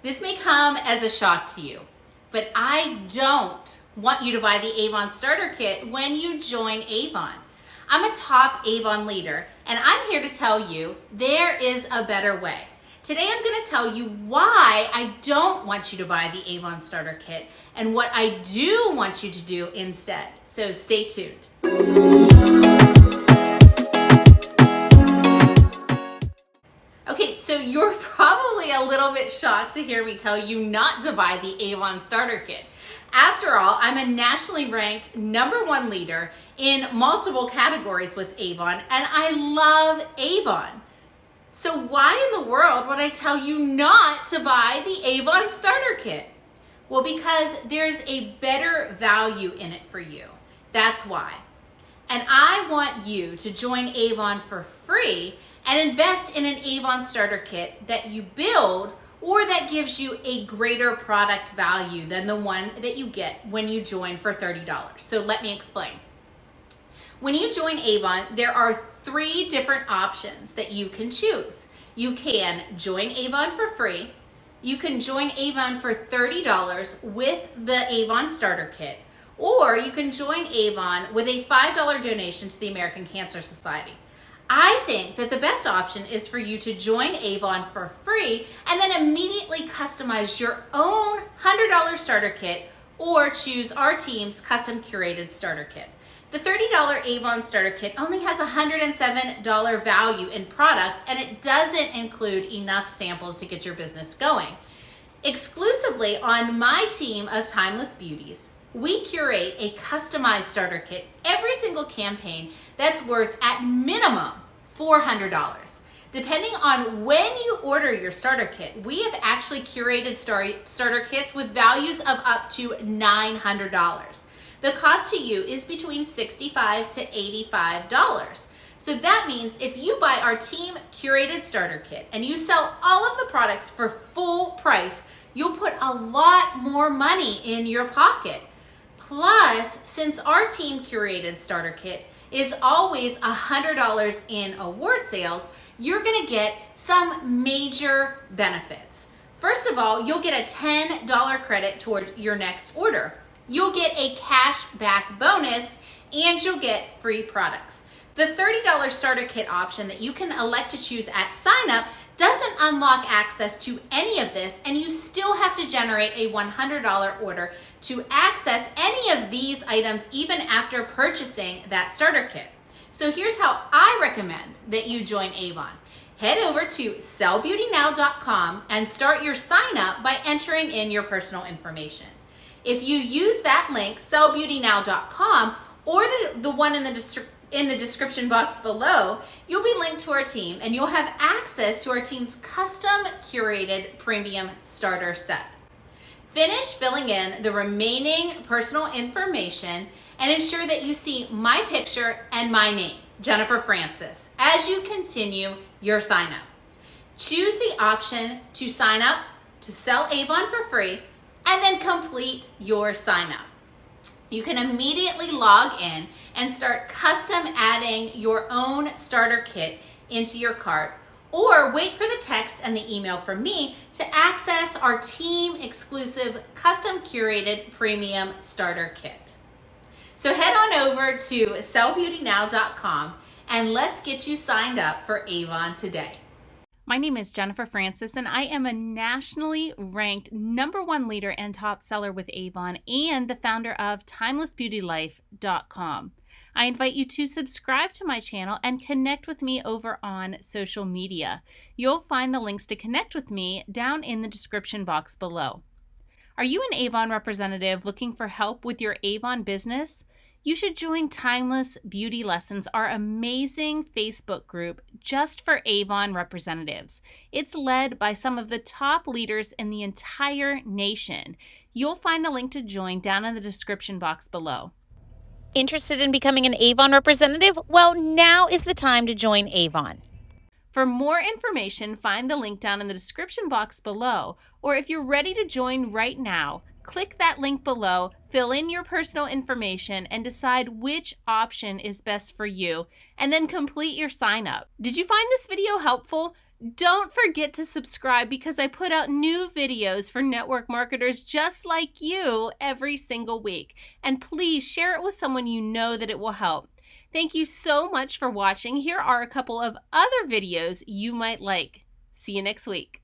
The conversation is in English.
This may come as a shock to you, but I don't want you to buy the Avon Starter Kit when you join Avon. I'm a top Avon leader, and I'm here to tell you there is a better way. Today I'm going to tell you why I don't want you to buy the Avon Starter Kit and what I do want you to do instead. So stay tuned. Okay, so you're probably a little bit shocked to hear me tell you not to buy the Avon Starter Kit. After all, I'm a nationally ranked #1 leader in multiple categories with Avon, and I love Avon. So why in the world would I tell you not to buy the Avon Starter Kit? Well, because there's a better value in it for you. That's why. And I want you to join Avon for free and invest in an Avon Starter Kit that you build or that gives you a greater product value than the one that you get when you join for $30. So let me explain. When you join Avon, there are 3 different options that you can choose. You can join Avon for free, you can join Avon for $30 with the Avon Starter Kit, or you can join Avon with a $5 donation to the American Cancer Society. I think that the best option is for you to join Avon for free and then immediately customize your own $100 starter kit or choose our team's custom curated starter kit. The $30 Avon starter kit only has $107 value in products, and it doesn't include enough samples to get your business going. Exclusively on my team of Timeless Beauties, we curate a customized starter kit every single campaign that's worth at minimum $400. Depending on when you order your starter kit, we have actually curated starter kits with values of up to $900. The cost to you is between $65 to $85. So that means if you buy our team curated starter kit and you sell all of the products for full price, you'll put a lot more money in your pocket. Plus, since our team curated starter kit is always $100 in award sales, you're gonna get some major benefits. First of all, you'll get a $10 credit toward your next order. You'll get a cash back bonus, and you'll get free products. The $30 starter kit option that you can elect to choose at sign up doesn't unlock access to any of this, and you still have to generate a $100 order to access any of these items even after purchasing that starter kit. So here's how I recommend that you join Avon. Head over to sellbeautynow.com and start your sign up by entering in your personal information. If you use that link, sellbeautynow.com, or the one in the description box below, you'll be linked to our team and you'll have access to our team's custom curated premium starter set. Finish filling in the remaining personal information and ensure that you see my picture and my name, Jennifer Francis, as you continue your sign up. Choose the option to sign up to sell Avon for free and then complete your sign up. You can immediately log in and start custom adding your own starter kit into your cart, or wait for the text and the email from me to access our team exclusive custom curated premium starter kit. So head on over to sellbeautynow.com and let's get you signed up for Avon today. My name is Jennifer Francis, and I am a nationally ranked #1 leader and top seller with Avon and the founder of TimelessBeautyLife.com. I invite you to subscribe to my channel and connect with me over on social media. You'll find the links to connect with me down in the description box below. Are you an Avon representative looking for help with your Avon business? You should join Timeless Beauty Lessons, our amazing Facebook group just for Avon representatives. It's led by some of the top leaders in the entire nation. You'll find the link to join down in the description box below. Interested in becoming an Avon representative? Well, now is the time to join Avon. For more information, find the link down in the description box below, or if you're ready to join right now, click that link below, fill in your personal information, and decide which option is best for you, and then complete your sign up. Did you find this video helpful? Don't forget to subscribe because I put out new videos for network marketers just like you every single week. And please share it with someone you know that it will help. Thank you so much for watching. Here are a couple of other videos you might like. See you next week.